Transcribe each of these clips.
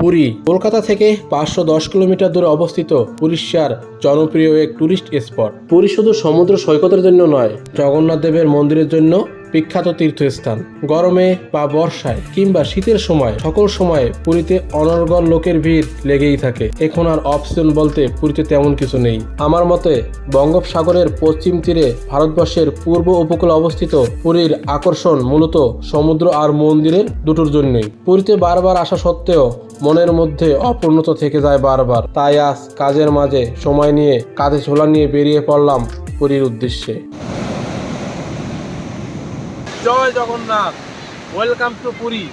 পুরী কলকাতা থেকে 510 কিলোমিটার দূরে অবস্থিত উড়িষ্যার জনপ্রিয় এক টুরিস্ট স্পট। পুরী শুধু সমুদ্র সৈকতের জন্য নয়, জগন্নাথ দেবের মন্দিরের জন্য বিখ্যাত তীর্থস্থান। গরমে বা বর্ষায় কিংবা শীতের সময় সকল সময়ে পুরীতে অনর্গল লোকের ভিড় লেগেই থাকে। এখন আর অপশন বলতে পুরীতে তেমন কিছু নেই। আমার মতে বঙ্গোপসাগরের পশ্চিম তীরে ভারতবর্ষের পূর্ব উপকূলে অবস্থিত পুরীর আকর্ষণ মূলত সমুদ্র আর মন্দিরের দুটোর জন্যই। পুরীতে বারবার আসা সত্ত্বেও মনের মধ্যে অপূর্ণতা থেকে যায় বারবার। তাই আজ কাজের মাঝে সময় নিয়ে কাঁধে ঝোলা নিয়ে বেরিয়ে পড়লাম পুরীর উদ্দেশ্যে। জয় জগন্নাথ, ওয়েলকাম টু পুরী।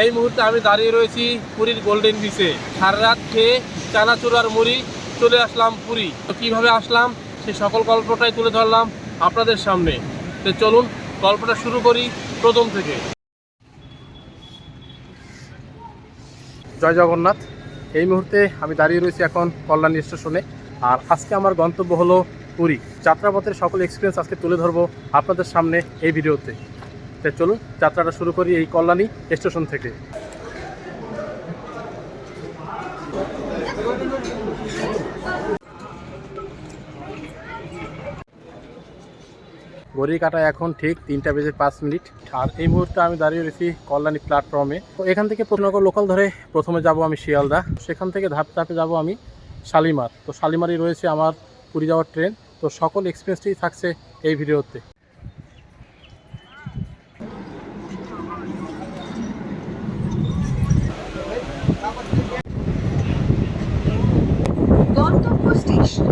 এই মুহূর্তে আমি দাঁড়িয়ে রয়েছি পুরীর গোল্ডেন বিচে। সারা রাত খেয়ে চানাচুর আর মুড়ি চলে আসলাম পুরী। তো কীভাবে আসলাম সেই সকল গল্পটাই তুলে ধরলাম আপনাদের সামনে। তো চলুন গল্পটা শুরু করি প্রথম থেকে। জয় জগন্নাথ। এই মুহূর্তে আমি দাঁড়িয়ে রয়েছি এখন কল্যাণী স্টেশনে। আর আজকে আমার গন্তব্য হলো পুরী। যাত্রাপথের সকল এক্সপিরিয়েন্স আজকে তুলে ধরবো আপনাদের সামনে এই ভিডিওতে। তাই চলুন যাত্রাটা শুরু করি এই কল্যাণী স্টেশন থেকে। ঘড়ি কাটায় এখন ঠিক 3টা বেজে 5 মিনিট। আর এই মুহূর্তে আমি দাঁড়িয়ে রয়েছি কল্যাণী প্ল্যাটফর্মে। তো এখান থেকে প্রথমনগর লোকাল ধরে প্রথমে যাব আমি শিয়ালদা, সেখান থেকে ধাপে ধাপে যাব আমি শালিমার। তো শালিমারই রয়েছে আমার পুরী যাওয়ার ট্রেন। তো সকল এক্সপিরিয়েন্সটি থাকছে এই ভিডিওতে। গন্তব্য স্টেশন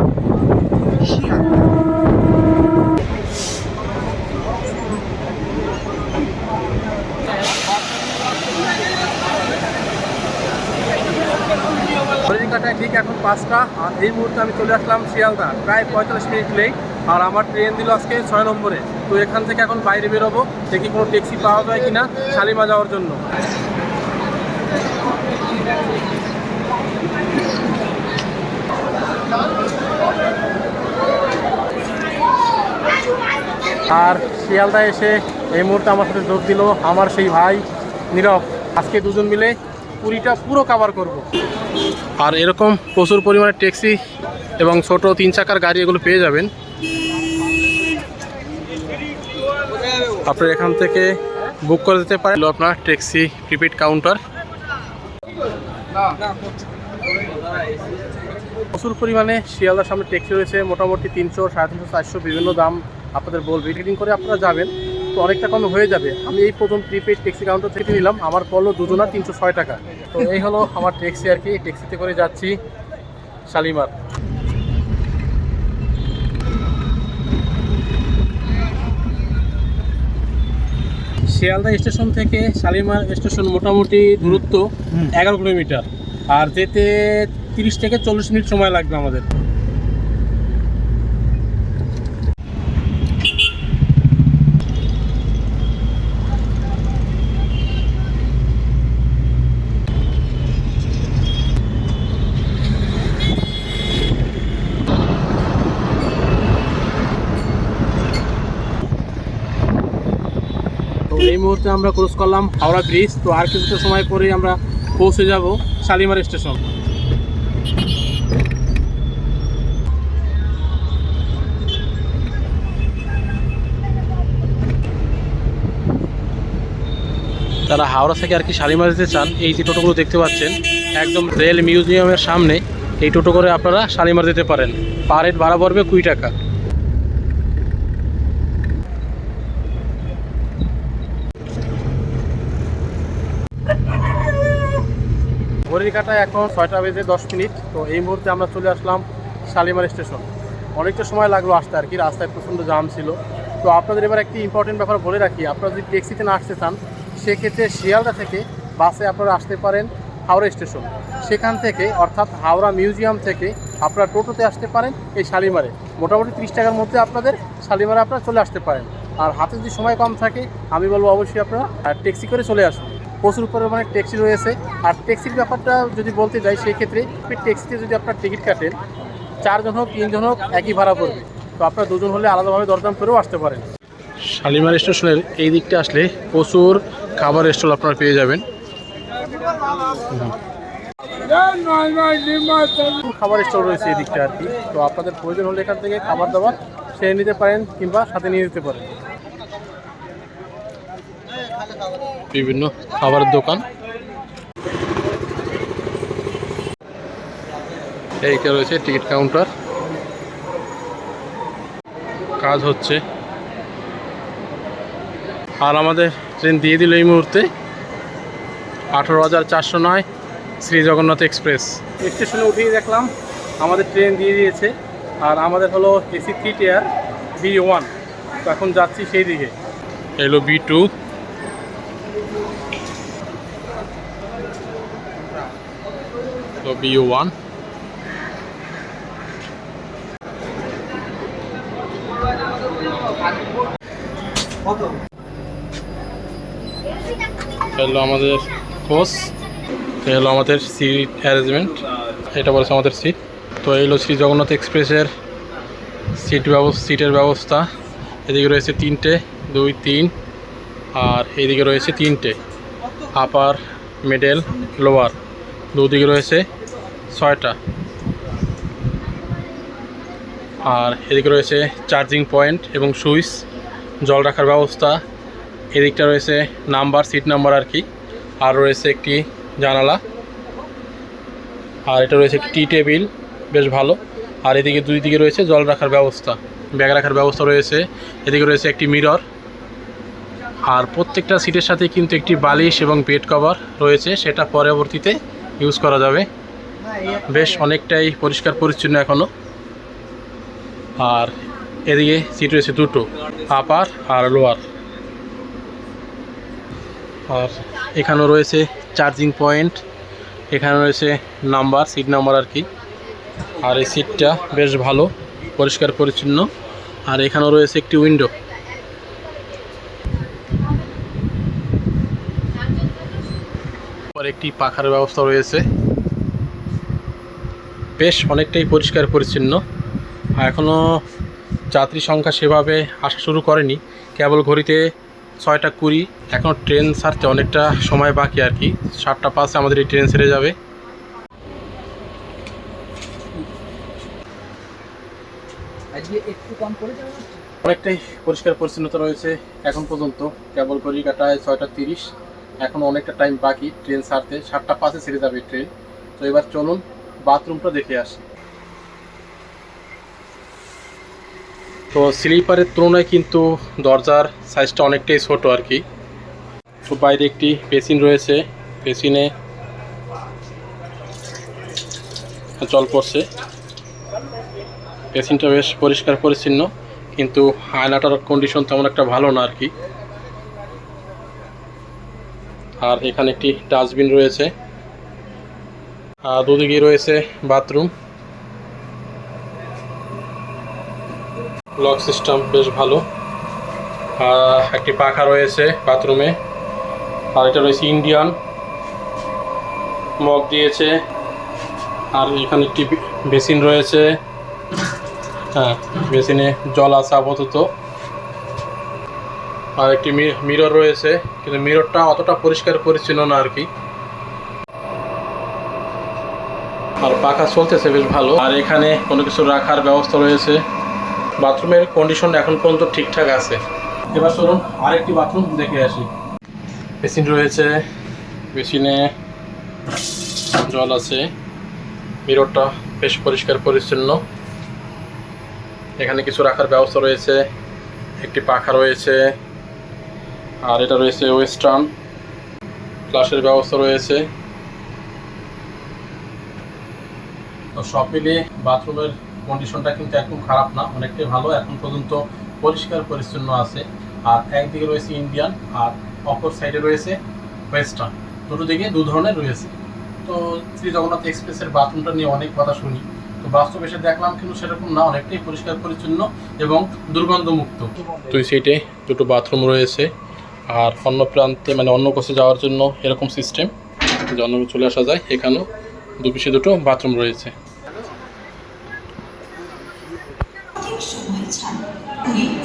শিয়ালদা। কাটায় ঠিক এখন 5টা। আর এই মুহূর্তে আমি চলে আসলাম শিয়ালদা, প্রায় 45 মিনিট লেট। আর আমার ট্রেন দিল আজকে 6 নম্বরে। তো এখান থেকে এখন বাইরে বেরোবো, দেখি কোনো ট্যাক্সি পাওয়া যায় কিনা শালিমা যাওয়ার জন্য। আর শিয়ালদা এসে এই মুহূর্তে আমার সাথে যোগ দিল আমার সেই ভাই নীরব। আজকে দুজন মিলে পুরীটা পুরো কভার করব। আর এরকম প্রচুর পরিমাণে ট্যাক্সি এবং ছোট 3 চাকার গাড়ি এগুলো পেয়ে যাবেন। আপনারা এখান থেকে বুক করে দিতে পারেন আপনার ট্যাক্সি প্রিপেড কাউন্টার। প্রচুর পরিমাণে শিয়ালদার সামনে ট্যাক্সি রয়েছে, মোটামুটি 300, 350, 400 বিভিন্ন দাম আপনাদের বলবে। টিকিটিং করে আপনারা যাবেন তো অনেকটা কমে হয়ে যাবে। আমি এই প্রথম প্রিপেড ট্যাক্সি কাউন্টার থেকে নিলাম, আমার পড়লো দুজনা 306 টাকা। তো এই হলো আমার ট্যাক্সি আর কি। ট্যাক্সিতে করে যাচ্ছি শালিমার। শিয়ালদা স্টেশন থেকে শালিমার স্টেশন মোটামুটি দূরত্ব 11 কিলোমিটার। আর যেতে 30 থেকে 40 মিনিট সময় লাগবে আমাদের। এই মুহূর্তে আমরা ক্রস করলাম হাওড়া ব্রিজ। তো আর কিছুটা সময় পরেই আমরা পৌঁছে যাব শালিমার স্টেশন। তারা হাওড়া থেকে আর কি শালিমার যেতে চান, এই যে টোটোগুলো দেখতে পাচ্ছেন একদম রেল মিউজিয়ামের সামনে, এই টোটো করে আপনারা শালিমার যেতে পারেন। পার হেড ভাড়া পড়বে 20 টাকা। ঘড়ির কাটায় এখন 6টা বেজে 10 মিনিট। তো এই মুহূর্তে আমরা চলে আসলাম শালিমার স্টেশন। অনেকটা সময় লাগলো আসতে আর কি, রাস্তায় প্রচণ্ড জাম ছিল। তো আপনাদের এবার একটি ইম্পর্টেন্ট ব্যাপার বলে রাখি, আপনারা যদি ট্যাক্সিতে না আসতে চান সেক্ষেত্রে শিয়ালদা থেকে বাসে আপনারা আসতে পারেন হাওড়া স্টেশন। সেখান থেকে অর্থাৎ হাওড়া মিউজিয়াম থেকে আপনারা টোটোতে আসতে পারেন এই শালিমারে। মোটামুটি 30 টাকার মধ্যে আপনাদের শালিমারে আপনারা চলে আসতে পারেন। আর হাতে যদি সময় কম থাকে আমি বলবো অবশ্যই আপনারা ট্যাক্সি করে চলে আসুন। প্রচুর পরিমাণে ট্যাক্সি রয়েছে। আর ট্যাক্সির ব্যাপারটা যদি বলতে যাই সেক্ষেত্রে ট্যাক্সিতে যদি আপনার টিকিট কাটেন 4 জন হোক 3 জন হোক একই ভাড়া পড়বে। তো আপনারা 2 জন হলে আলাদাভাবে দরদাম করেও আসতে পারেন। শালিমার স্টেশনের এই দিকটা আসলে প্রচুর খাবার স্টল আপনারা পেয়ে যাবেন। খাবার স্টোর রয়েছে এই দিকটা আর কি। তো আপনাদের প্রয়োজন হলে এখান থেকে খাবার দাবার সেরে নিতে পারেন কিংবা সাথে নিয়ে যেতে পারেন। বিভিন্ন খাবারের দোকান, এইটা রয়েছে টিকিট কাউন্টার, কাজ হচ্ছে। আর আমাদের ট্রেন দিয়ে দিল এই মুহূর্তে 18,409 শ্রী জগন্নাথ এক্সপ্রেস। স্টেশনে উঠেই দেখলাম আমাদের ট্রেন দিয়ে দিয়েছে। আর আমাদের হলো এসি 3 টিয়ার B1। তো এখন যাচ্ছি সেই দিকে। এলো B2, তো B1। হলো আমাদের কোচ, হলো আমাদের সিট অ্যারেঞ্জমেন্ট, এটা বলেছে আমাদের সিট। তো এই হলো শ্রী জগন্নাথ এক্সপ্রেসের সিটের ব্যবস্থা। এদিকে রয়েছে 3টে, 2, 3, আর এইদিকে রয়েছে 3টে, আপার, মিডল, লোয়ার। দুদিকে রয়েছে 6টা। আর এদিকে রয়েছে চার্জিং পয়েন্ট এবং সুইচ, জল রাখার ব্যবস্থা। এদিকটা রয়েছে নাম্বার, সিট নাম্বার আর কি। আর রয়েছে একটি জানালা, আর এটা রয়েছে একটি টি টেবিল, বেশ ভালো। আর এদিকে দুই দিকে রয়েছে জল রাখার ব্যবস্থা, ব্যাগ রাখার ব্যবস্থা রয়েছে। এদিকে রয়েছে একটি মিরর। আর প্রত্যেকটা সিটের সাথে কিন্তু একটি বালিশ এবং বেড কভার রয়েছে, সেটা পরবর্তীতে ইউজ করা যাবে। বেশ অনেকটাই পরিষ্কার পরিচ্ছন্ন এখনও। আর এদিকে সিট রয়েছে 2টো, আপার আর লোয়ার। আর এখানেও রয়েছে চার্জিং পয়েন্ট, এখানে রয়েছে নাম্বার, সিট নাম্বার আর কি। আর এই সিটটা বেশ ভালো, পরিষ্কার পরিচ্ছন্ন। আর এখানেও রয়েছে একটি উইন্ডো। আর একটি পাখার ব্যবস্থা রয়েছে, বেশ অনেকটাই পরিষ্কার পরিচ্ছন্ন। এখনও যাত্রী সংখ্যা সেভাবে আসা শুরু করেনি, কেবল ঘড়িতে 6টা 20। এখনও ট্রেন ছাড়তে অনেকটা সময় বাকি আর কি। 7টা 5 আমাদের এই ট্রেন ছেড়ে যাবে। অনেকটাই পরিষ্কার পরিচ্ছন্নতা রয়েছে এখন পর্যন্ত। কেবল ঘড়ি কাটায় 6টা 30, এখন অনেকটা টাইম বাকি ট্রেন ছাড়তে। 7টা 5 ছেড়ে যাবে ট্রেন। তো এবার চলুন বাথরুমটা দেখে আসি। তো স্লিপারের তুলনায় কিন্তু দরজার সাইজটা অনেকটাই ছোট আর কি। তো বাইরে একটি বেসিন রয়েছে, বেসিনে জল পড়ছে। বেসিনটা বেশ পরিষ্কার পরিচ্ছন্ন, কিন্তু আয়নাটার কন্ডিশন তেমন একটা ভালো না আর কি। আর এখানে একটি ডাস্টবিন রয়েছে, আর দুদিকে রয়েছে বাথরুম। লক সিস্টেম বেশ ভালো। একটি পাখা রয়েছে বাথরুমে। আর এটা রয়েছে ইন্ডিয়ান, মগ দিয়েছে। আর এখানে একটি বেসিন রয়েছে, হ্যাঁ বেসিনে জল আছে আপাতত। আর একটি মিরর রয়েছে, কিন্তু মিররটা অতটা পরিষ্কার পরিচ্ছন্ন না আর কি। আর পাখা চলতেছে বেশ ভালো। আর এখানে কোনো কিছু রাখার ব্যবস্থা রয়েছে। বাথরুমের কন্ডিশন এখন পর্যন্ত ঠিকঠাক আছে। এবার চলুন আরেকটি বাথরুম দেখে আসি। বেসিন রয়েছে, বেসিনে জল আছে। মিররটা বেশ পরিষ্কার পরিচ্ছন্ন। এখানে কিছু রাখার ব্যবস্থা রয়েছে, একটি পাখা রয়েছে। আর এটা রয়েছে ওয়েস্টার্ন, ফ্লাশের ব্যবস্থা রয়েছে। তো সব মিলিয়ে বাথরুমের কন্ডিশনটা কিন্তু একদম খারাপ না, অনেকটাই ভালো। এখন পর্যন্ত পরিষ্কার পরিচ্ছন্ন আছে। আর একদিকে রয়েছে ইন্ডিয়ান, আর অপর সাইডে রয়েছে ওয়েস্টার্ন। দুটো দিকে দু ধরনের রয়েছে। তো শ্রী জগন্নাথ এক্সপ্রেসের বাথরুমটা নিয়ে অনেক কথা শুনি, তো বাস্তব এসে দেখলাম কিন্তু সেরকম না, অনেকটাই পরিষ্কার পরিচ্ছন্ন এবং দুর্গন্ধমুক্ত। দুই সাইডে দুটো বাথরুম রয়েছে। আর অন্য প্রান্তে মানে অন্য কোচে যাওয়ার জন্য এরকম সিস্টেম, জন্য চলে আসা যায়। এখানেও দুপিসে দুটো বাথরুম রয়েছে।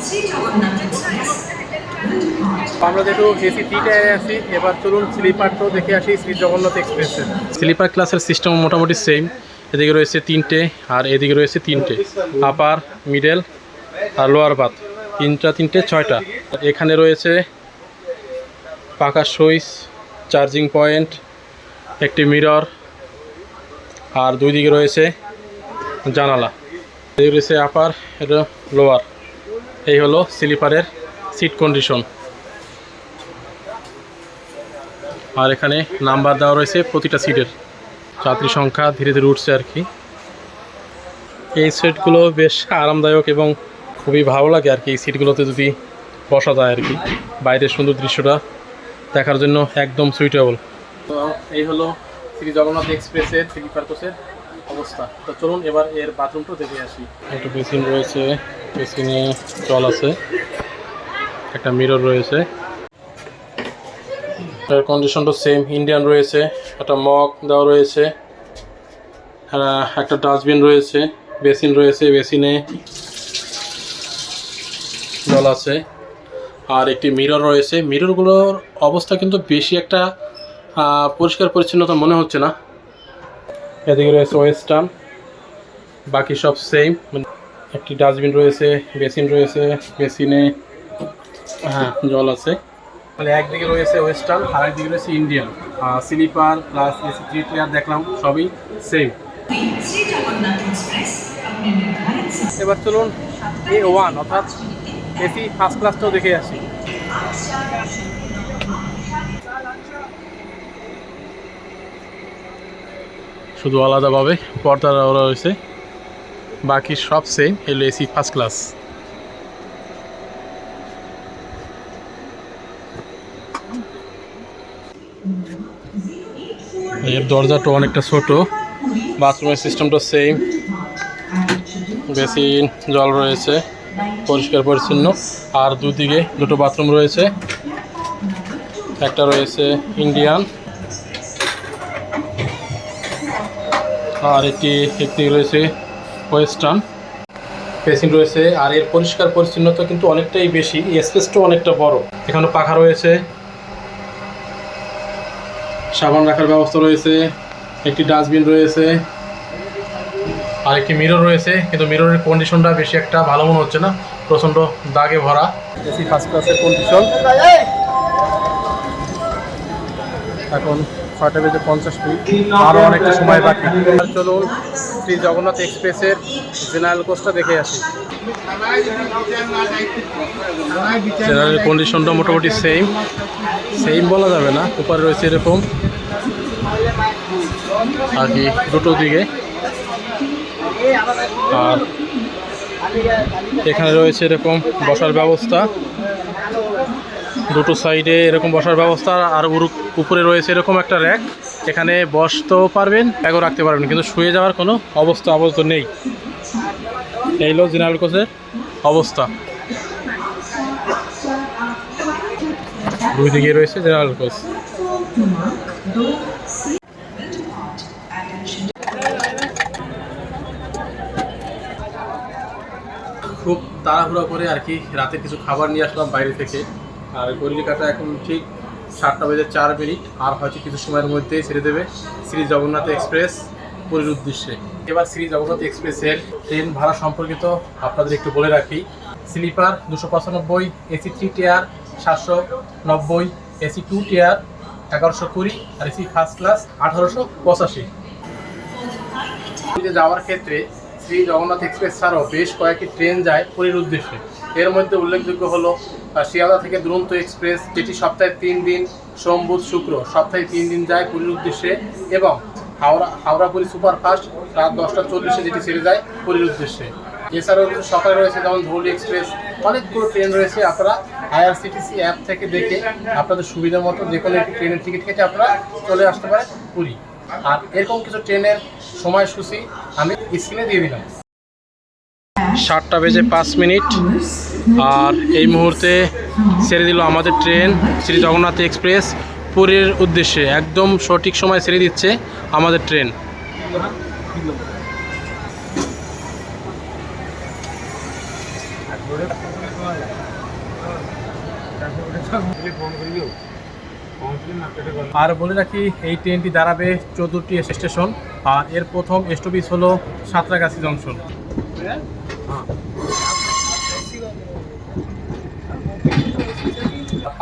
শ্রী জগন্নাথ এক্সপ্রেস আমরা যেহেতু এসি 3টায় আছি, এবার চলুন স্লিপারটাও দেখে আসি শ্রী জগন্নাথ এক্সপ্রেসের। স্লিপার ক্লাসের সিস্টেম মোটামুটি সেম। এদিকে রয়েছে 3টে আর এদিকে রয়েছে 3টে, আপার, মিডল আর লোয়ার বাথ, 3টে 6টা। এখানে রয়েছে পাকা সুইচ, চার্জিং পয়েন্ট, একটি মিরর আর দুই দিকে রয়েছে জানালা। এদিকে রয়েছে আপার, এটা লোয়ার। এই হলো স্লিপারের সিট কন্ডিশন। আর এখানে নাম্বার দেওয়া রয়েছে প্রতিটা সিটের, যাত্রী সংখ্যা ধীরে ধীরে উঠছে আর কি। এই সিটগুলো বেশ আরামদায়ক এবং খুবই ভালো লাগে আর কি। এই সিটগুলোতে যদি বসা যায় আর কি, বাইরের সুন্দর দৃশ্যটা দেখার জন্য একদম সুইটেবল। তো এই হলো শ্রী জগন্নাথ এক্সপ্রেসের স্লিপার কোচের অবস্থা। তো চলুন এবার এর বাথরুমটাও দেখে আসি। একটা বেসিন রয়েছে, বেসিনে জল আছে, একটা মিরর রয়েছে। এর কন্ডিশনটা সেম ইন্ডিয়ান রয়েছে, একটা মগ দেওয়া রয়েছে, একটা ডাস্টবিন রয়েছে, বেসিন রয়েছে, বেসিনে জল আছে আর একটি মিরর রয়েছে। মিররগুলোর অবস্থা কিন্তু বেশি একটা পরিষ্কার পরিচ্ছন্নতা মনে হচ্ছে না। এদিকে রয়েছে ওয়েস্টার্ন, বাকি সব সেম। একটি ডাস্টবিন রয়েছে, বেসিন রয়েছে, বেসিনে জল আছে। তাহলে একদিকে রয়েছে ওয়েস্টার্ন আর একদিকে রয়েছে ইন্ডিয়ান। স্লিপার প্লাস এসি 3 টিয়ার দেখলাম সবই সেম। এবার চলুন A1 অর্থাৎ এসি ফার্স্ট ক্লাসটাও দেখে আসি। শুধু আলাদাভাবে পর্দা দেওয়া রয়েছে, বাকি সব সেম। এলো এসি ফার্স্ট ক্লাস। এর দরজাটা অনেকটা ছোট, বাথরুমের সিস্টেমটা সেম, বেসিন জল রয়েছে, পরিষ্কার পরিচ্ছন্ন। আর দুদিকে দুটো বাথরুম রয়েছে, একটা রয়েছে ইন্ডিয়ান আর একটি রয়েছে ওয়েস্টার্ন। বেসিন রয়েছে আর এর পরিষ্কার পরিচ্ছন্নতা কিন্তু অনেকটাই বেশি, স্পেসটাও অনেকটা বড়। এখানে পাখা রয়েছে, সাবান রাখার ব্যবস্থা রয়েছে, একটি ডাস্টবিন রয়েছে আর একটি মিরর রয়েছে। কিন্তু মিররের কন্ডিশনটা বেশি একটা ভালো মনে হচ্ছে না, প্রচণ্ড দাগে ভরা। এসি ফার্স্ট ক্লাসের কন্ডিশন। এখন 6:50, আরও অনেকটা সময় বাকি। চলুন শ্রী জগন্নাথ এক্সপ্রেসের জেনারেল কোচটা দেখে আসি। জেনারেল কন্ডিশনটা মোটামুটি সেম বলা যাবে না, উপরে রয়েছে এরকম আর কি দুটো দিকে। আর এখানে রয়েছে এরকম বসার ব্যবস্থা, দুটো সাইডে এরকম বসার ব্যবস্থা। আর উপরে রয়েছে এরকম একটা র্যাক, এখানে বসতেও পারবেন, ব্যাগও রাখতে পারবেন, কিন্তু শুয়ে যাওয়ার কোনো অবস্থা আপাতত নেই। এই হলো জেনারেল কোচের অবস্থা। দুই দিকে রয়েছে জেনারেল কোচ। খুব তাড়াহুড়া করে আর কি রাতে কিছু খাবার নিয়ে আসলাম বাইরে থেকে। আর ঘড়ির কাঁটা এখন ঠিক 7:04, আর হয়তো কিছু সময়ের মধ্যেই ছেড়ে দেবে শ্রী জগন্নাথ এক্সপ্রেস পুরীর উদ্দেশ্যে। এবার শ্রী জগন্নাথ এক্সপ্রেসের ট্রেন ভাড়া সম্পর্কিত আপনাদের একটু বলে রাখি। স্লিপার 295, এসি 3 টিয়ার 790, এসি 2 টিয়ার 1120 আর এসি ফার্স্ট ক্লাস 1885। যাওয়ার ক্ষেত্রে শ্রী জগন্নাথ এক্সপ্রেস ছাড়াও বেশ কয়েকটি ট্রেন যায় পুরীর উদ্দেশ্যে। এর মধ্যে উল্লেখযোগ্য হলো শিয়ালদা থেকে দুরন্ত এক্সপ্রেস, যেটি সপ্তাহে 3 দিন সোম বুধ শুক্র সপ্তাহে 3 দিন যায় পুরীর উদ্দেশ্যে, এবং হাওড়া পুরী সুপারফাস্ট রাত 10:40 যেটি ছেড়ে যায় পুরীর উদ্দেশ্যে। এছাড়াও কিছু সকালে রয়েছে যেমন ধৌলি এক্সপ্রেস। অনেকগুলো ট্রেন রয়েছে, আপনারা IRCTC অ্যাপ থেকে দেখে আপনাদের সুবিধা মতো যে কোনো একটি ট্রেনের টিকিট কেটে আপনারা চলে আসতে পারেন পুরী। আর এরকম কিছু ট্রেনের সময়সূচি আমি স্ক্রিনে দিয়ে দিলাম। 7:05 আর এই মুহূর্তে ছেড়ে দিল আমাদের ট্রেন শ্রী জগন্নাথ এক্সপ্রেস পুরীর উদ্দেশ্যে। একদম সঠিক সময় ছেড়ে দিচ্ছে আমাদের ট্রেন। আর বলে রাখি এই ট্রেনটি দাঁড়াবে 14টি স্টেশন, আর এর প্রথম স্টপেজ হলো সাঁতরাগাছি জংশন।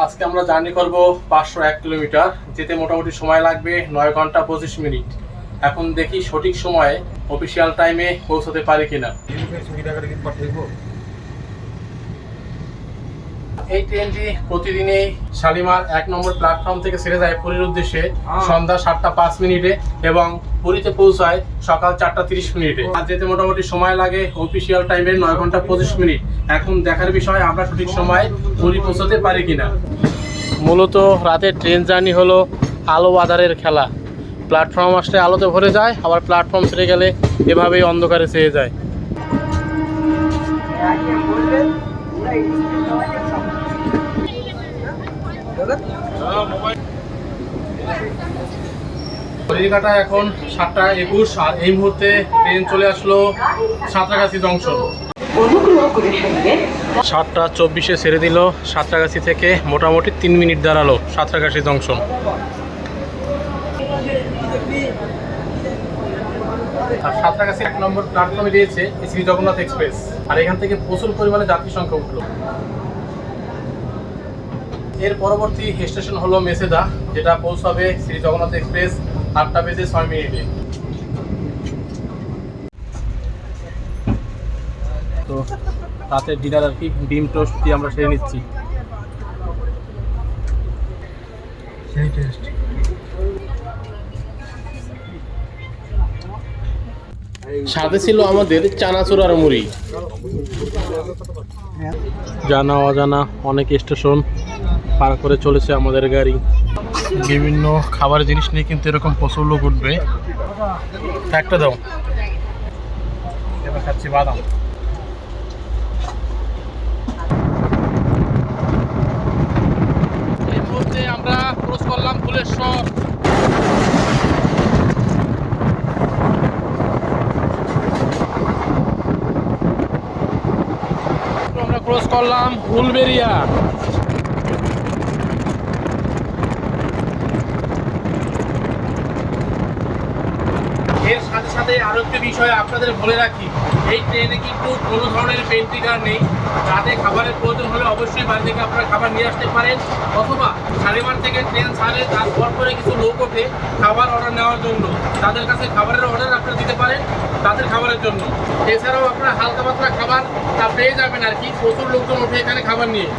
আজকে আমরা জার্নি করব 501 কিলোমিটার, যেতে মোটামুটি সময় লাগবে 9 ঘন্টা 25 মিনিট। এখন দেখি সঠিক সময়ে অফিসিয়াল টাইমে পৌঁছাতে পারি কিনা। এই ট্রেনটি প্রতিদিনই শালিমার 1 নম্বর প্ল্যাটফর্ম থেকে ছেড়ে যায় পুরীর উদ্দেশ্যে সন্ধ্যা 7টা 5 মিনিটে এবং পুরীতে পৌঁছায় সকাল 4টা 30 মিনিটে। আর যেতে মোটামুটি সময় লাগে অফিসিয়াল টাইমের 9 ঘন্টা 25 মিনিট। এখন দেখার বিষয় আমরা সঠিক সময় পুরী পৌঁছাতে পারি কিনা। মূলত রাতের ট্রেন জার্নি হলো আলো আধারের খেলা। প্ল্যাটফর্ম আসলে আলোতে ভরে যায়, আবার প্ল্যাটফর্ম ছেড়ে গেলে এভাবেই অন্ধকারে ছেয়ে যায়। ঘড়িকাটা এখন 7টা 21, আর এই মুহূর্তে ট্রেন চলে আসলো সাঁতরাগাছি জংশন। 7টা 24-এ ছেড়ে দিল সাঁতরাগাছি থেকে, মোটামুটি 3 মিনিট দাঁড়ালো সাঁতরাগাছি জংশন। আর সাঁতরাগাছি 1 নম্বর প্ল্যাটফর্মে দিয়েছে শ্রী জগন্নাথ এক্সপ্রেস, আর এখান থেকে প্রচুর পরিমাণে যাত্রী সংখ্যা উঠলো। এর পরবর্তী স্টেশন হলো মেসেদা, যেটা পৌঁছাবে শ্রী জগন্নাথ এক্সপ্রেস 8টা বেজে 6 মিনিটে। তো রাতের ডিনার আর কি ডিম টোস্ট দিয়ে আমরা সেরে নিচ্ছি। সাথে ছিল আমাদের চানাচুর আর মুড়ি। জানা অজানা অনেক স্টেশন পার করে চলেছে আমাদের গাড়ি। বিভিন্ন খাবার জিনিস নিয়ে কিন্তু এরকম প্রচুর লোক উঠবে। একটা দাও, এবার খাচ্ছি বাদাম। এই মুহূর্তে আমরা ক্রস করলাম ফুলেশ্বর। আমরা ক্রস করলাম উলবেরিয়া। এর সাথে সাথে আরো একটি বিষয় আপনাদের বলে রাখি, এই ট্রেনে কিন্তু কোনো ধরনের পেন্ট্রিকার নেই। রাতে খাবারের প্রয়োজন হলে অবশ্যই বাড়ি থেকে আপনারা খাবার নিয়ে আসতে পারেন, অথবা শালিমার থেকে ট্রেন ছাড়ে তারপর করে কিছু লোক ওঠে খাবার অর্ডার নেওয়ার জন্য, তাদের কাছে খাবারের অর্ডার আপনারা দিতে পারেন তাদের খাবারের জন্য। এছাড়াও আপনারা হালকা পাতলা খাবার পেয়ে যাবেন আর কি, প্রচুর লোকজন ওঠে এখানে খাবার নিয়ে।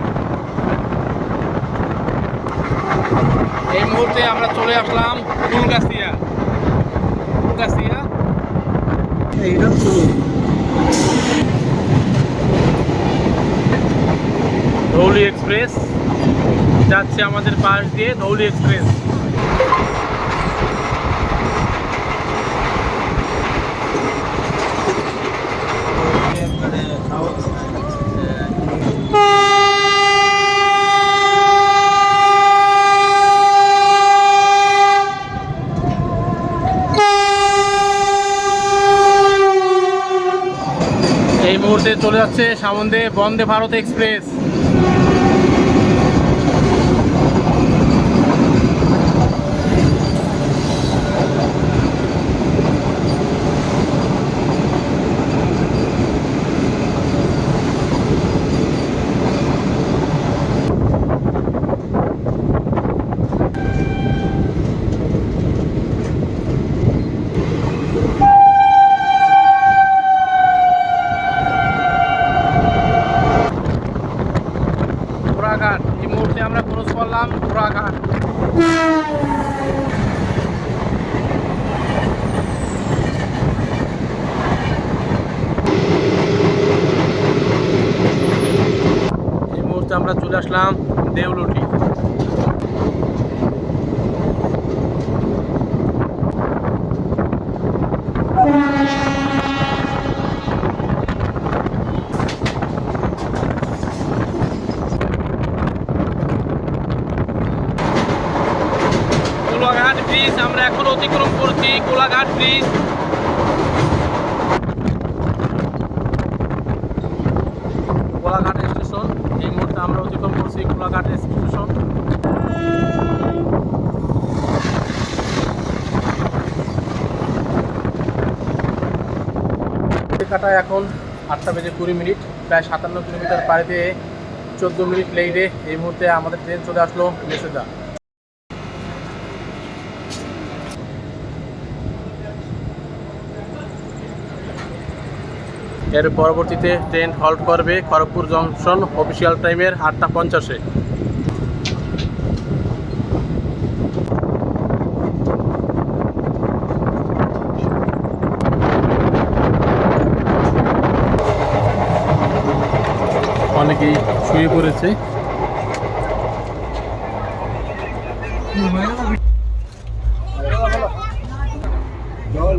এই মুহূর্তে আমরা চলে আসলাম ফুলগাছিয়া। ধৌলি এক্সপ্রেস যাচ্ছে আমাদের পাশ দিয়ে, ধৌলি এক্সপ্রেস। এই মুহূর্তে চলে যাচ্ছে সামনে বন্দে ভারত এক্সপ্রেস। এই মুহূর্তে আমরা ক্রস করলাম ঘোড়াঘাট। এই মুহূর্তে আমরা চলে আসলাম দেউলটি। কোলাঘাট ব্রিজ আমরা এখন অতিক্রম করছি, কোলাঘাট ব্রিজ। কোলাঘাট স্টেশন এই মুহূর্তে আমরা অতিক্রম করছি কোলাঘাট স্টেশন। কাটায় এখন 8:20 প্রায় 57 কিলোমিটার পাড়ি দিয়ে 14 মিনিট লেটে এই মুহূর্তে আমাদের ট্রেন চলে আসলো মেসেদা। এর পরবর্তীতে ট্রেন হল্ট করবে খড়গপুর জংশন অফিসিয়াল টাইমের 8:50-এ। অনেকেই শুয়ে পড়েছে।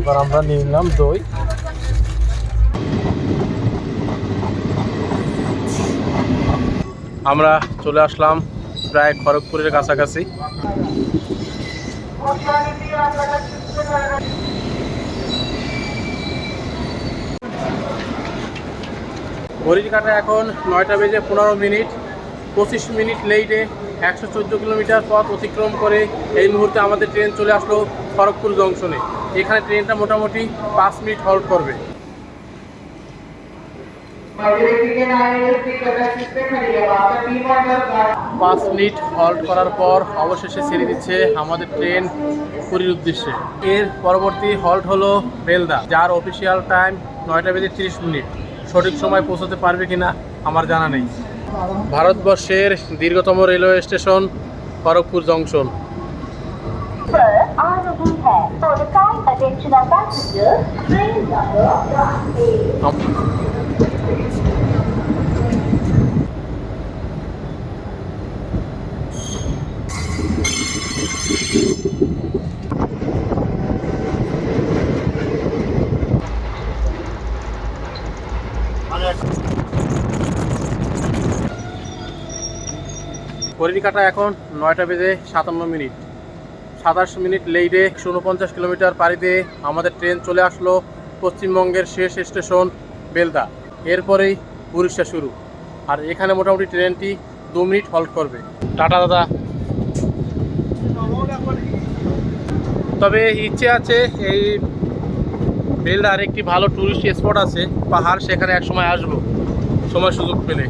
এবার আমরা নিলাম দই। আমরা চলে আসলাম প্রায় খড়গপুরের কাছাকাছি। ঘড়ির কাঁটায় এখন 9:15, 25 মিনিট লেটে 114 কিলোমিটার পথ অতিক্রম করে এই মুহূর্তে আমাদের ট্রেন চলে আসলো খড়গপুর জংশনে। এখানে ট্রেনটা মোটামুটি 5 মিনিট হল্ট করবে। 5 মিনিট হল্ট করার পর অবশেষে ছেড়ে দিচ্ছে আমাদের ট্রেন পুরীর উদ্দেশ্যে। এর পরবর্তী হল্ট হলো বেলদা, যার অফিসিয়াল টাইম 9:30। সঠিক সময় পৌঁছতে পারবে কিনা আমার জানা নেই। ভারতবর্ষের দীর্ঘতম রেলওয়ে স্টেশন খড়গপুর জংশন। ঘড়ির কাঁটা এখন 9:57, 27 মিনিট লেটে 149 কিলোমিটার পাড়ি দিয়ে আমাদের ট্রেন চলে আসলো পশ্চিমবঙ্গের শেষ স্টেশন বেলদা। এরপরেই উড়িষ্যা শুরু। আর এখানে মোটামুটি ট্রেনটি 2 মিনিট হল্ট করবে। টাটা দাদা। তবে ইচ্ছে আছে এই বেলদার একটি ভালো টুরিস্ট স্পট আছে পাহাড়, সেখানে এক সময় আসবো সময় সুযোগ পেলে।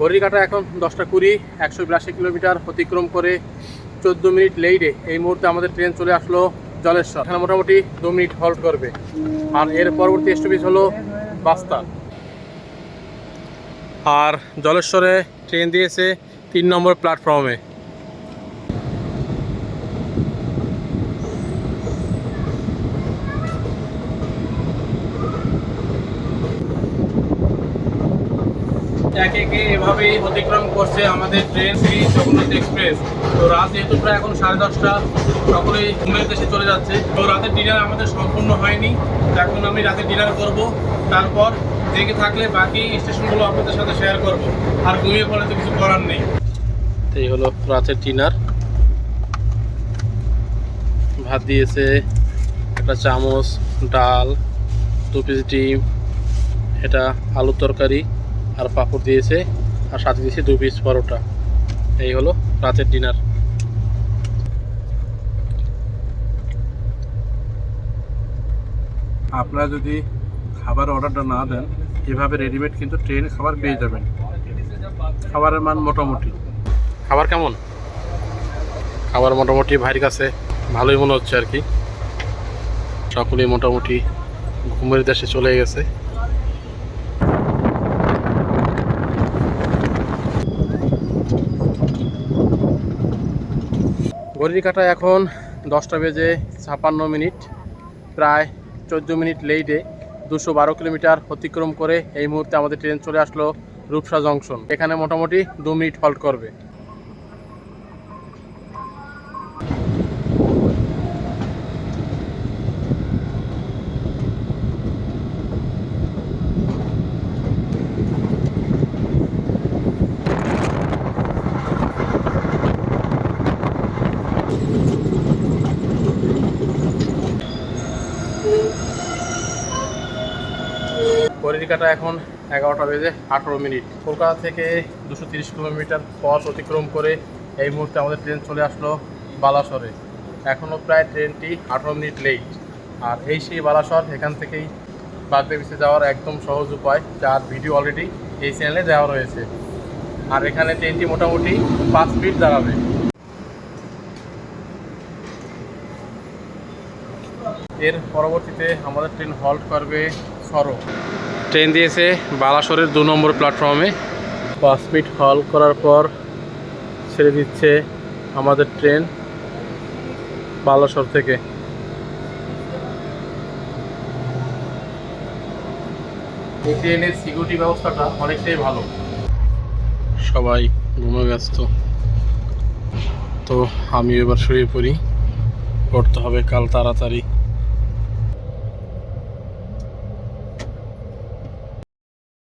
ঘড়ির কাঁটা এখন 10:20, 182 কিলোমিটার অতিক্রম করে 14 মিনিট লেটে এই মুহূর্তে আমাদের ট্রেন চলে আসলো জলেশ্বর। এখানে মোটামুটি 2 মিনিট হল্ট করবে। আর এর পরবর্তী স্টপেজ হলো বাস্তা। আর জলেশ্বরে ট্রেন দিয়েছে 3 নম্বর প্ল্যাটফর্মে। একে একে এভাবেই অতিক্রম করছে আমাদের ট্রেন শ্রী জগন্নাথ এক্সপ্রেস। তো রাত যেহেতু প্রায় এখন 10:30, সকলেই ঘুমের দেশে চলে যাচ্ছে। তো রাতের ডিনার আমাদের সম্পূর্ণ হয়নি। এখন আমি রাতের ডিনার করব, তারপর জেগে থাকলে বাকি স্টেশনগুলো আপনাদের সাথে শেয়ার করব। আর ঘুমিয়ে পড়লে তো কিছু করার নেই। এই হলো রাতের ডিনার। ভাত দিয়েছে, একটা চামচ, ডাল, 2 পিস ডিম, এটা আলুর তরকারি আর পাঁপড় দিয়েছে, আর সাথে দিয়েছে 2 পিস পরোটা। এই হলো রাতের ডিনার। আপনারা যদি খাবার অর্ডারটা না দেন, এভাবে রেডিমেড কিন্তু ট্রেন খাবার পেয়ে যাবেন। খাবারের মান মোটামুটি। খাবার কেমন? খাবার মোটামুটি ভাইয়ের কাছে ভালোই মনে হচ্ছে আর কি। সকলেই মোটামুটি ঘুমের দেশে চলে গেছে। ঘড়ির কাঁটা এখন 10:56, প্রায় 14 মিনিট লেটে 212 কিলোমিটার অতিক্রম করে এই মুহূর্তে আমাদের ট্রেন চলে আসলো রূপসা জংশন। এখানে মোটামুটি 2 মিনিট হল্ট করবে। ঘড়ির কাঁটা এখন 11টা বেজে 18 মিনিট। কলকাতা থেকে 230 কিলোমিটার পথ অতিক্রম করে এই মুহূর্তে আমাদের ট্রেন চলে আসলো বালাসরে। এখনও প্রায় ট্রেনটি 18 মিনিট লেট। আর এই সেই বালাসর, এখান থেকেই বাগদা বিচে যাওয়ার একদম সহজ উপায়, যার ভিডিও অলরেডি এই চ্যানেলে দেওয়া রয়েছে। আর এখানে ট্রেনটি মোটামুটি 5 মিনিট দাঁড়াবে। এর পরবর্তীতে আমাদের ট্রেন হল্ট করবে সরো। ট্রেন দিয়েছে বালাসরের 2 নম্বর প্ল্যাটফর্মে। 5 মিনিট হল্ট করার পর ছেড়ে দিচ্ছে আমাদের ট্রেন বালাসর থেকে। এই ট্রেনের সিকিউরিটি ব্যবস্থাটা অনেকটাই ভালো। সবাই ঘুমে ব্যস্ত, তো আমি এবার শুয়ে পড়ি, করতে হবে কাল তাড়াতাড়ি।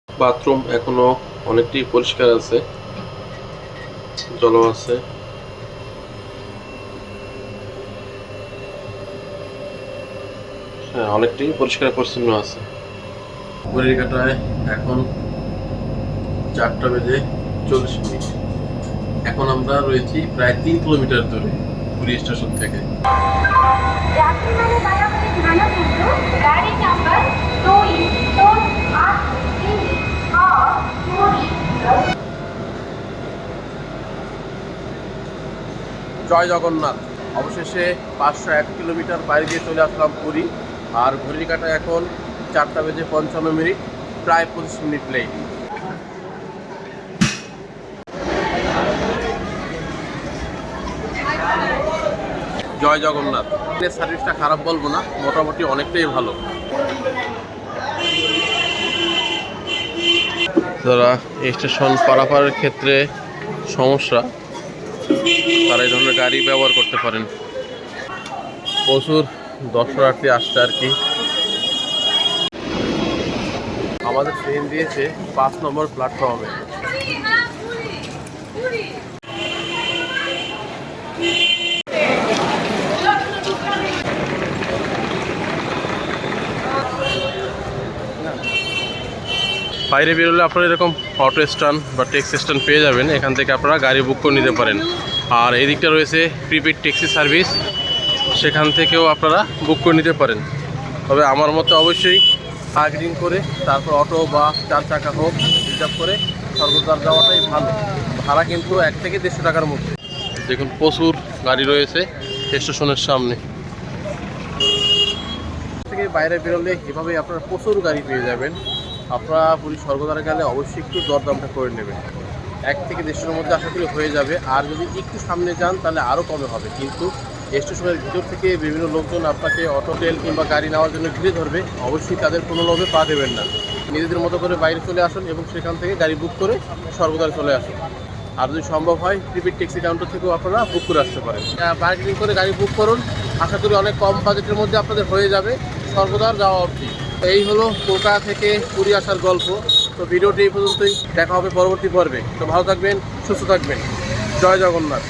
বাথরুম এখনো অনেকটাই পরিষ্কার আছে, জল আছে। হ্যাঁ, অনেকটাই পরিষ্কার পরিচ্ছন্ন আছে। ঘড়ির কাঁটায় এখন 4টা বেজে 40 মিনিট। এখন আমরা রয়েছি প্রায় 3 কিলোমিটার দূরে পুরী স্টেশন থেকে। জয় জগন্নাথ। অবশেষে 501 কিলোমিটার বাইরে দিয়ে চলে আসলাম পুরী। আর ঘড়ির কাঁটায় এখন 4টা বেজে 55 মিনিট, প্রায় 25 মিনিট লেট। জয় জগন্নাথ। ট্রেনের সার্ভিসটা খারাপ বলবো না, মোটামুটি অনেকটাই ভালো। যারা স্টেশন পারাপারের ক্ষেত্রে সমস্যা, তারা এই ধরনের গাড়ি ব্যবহার করতে পারেন। প্রচুর দর্শনার্থী আসছে আর কি। আমাদের ট্রেন দিয়েছে 5 নম্বর প্ল্যাটফর্মে। বাইরে বেরোলে আপনারা এরকম অটো স্ট্যান্ড বা ট্যাক্সি স্ট্যান্ড পেয়ে যাবেন, এখান থেকে আপনারা গাড়ি বুক করে নিতে পারেন। আর এই দিকটা রয়েছে প্রিপেড ট্যাক্সি সার্ভিস, সেখান থেকেও আপনারা বুক করে নিতে পারেন। তবে আমার মতে অবশ্যই বার্গেনিং করে তারপর অটো বা 4 চাকা হোক রিজার্ভ করে সর্বদার যাওয়াটাই ভালো। ভাড়া কিন্তু 1 থেকে 150 টাকার মধ্যে। দেখুন প্রচুর গাড়ি রয়েছে স্টেশনের সামনে। থেকে বাইরে বেরোলে এভাবেই আপনারা প্রচুর গাড়ি পেয়ে যাবেন। আপনারা পুরী স্বর্গদ্বারে গেলে অবশ্যই একটু দরদামটা করে নেবেন। 1 থেকে 150-এর মধ্যে আশা করি হয়ে যাবে। আর যদি একটু সামনে যান তাহলে আরও কমে হবে। কিন্তু স্টেশনের ভিতর থেকে বিভিন্ন লোকজন আপনাকে অটো টেল কিংবা গাড়ি নেওয়ার জন্য ঘিরে ধরবে, অবশ্যই তাদের কোনো লোভে পা দেবেন না। নিজেদের মতো করে বাইরে চলে আসুন এবং সেখান থেকে গাড়ি বুক করে স্বর্গদ্বারে চলে আসুন। আর যদি সম্ভব হয় প্রিপেড ট্যাক্সি কাউন্টার থেকেও আপনারা বুক করে আসতে পারেন। বার্গেনিং করে গাড়ি বুক করুন, আশা করি অনেক কম বাজেটের মধ্যে আপনাদের হয়ে যাবে স্বর্গদ্বার যাওয়া অবধি। এই হলো কলকাতা থেকে পুরী আসার গল্প। তো ভিডিওটি এই পর্যন্তই, দেখা হবে পরবর্তী পর্বে। তো ভালো থাকবেন, সুস্থ থাকবেন। জয় জগন্নাথ।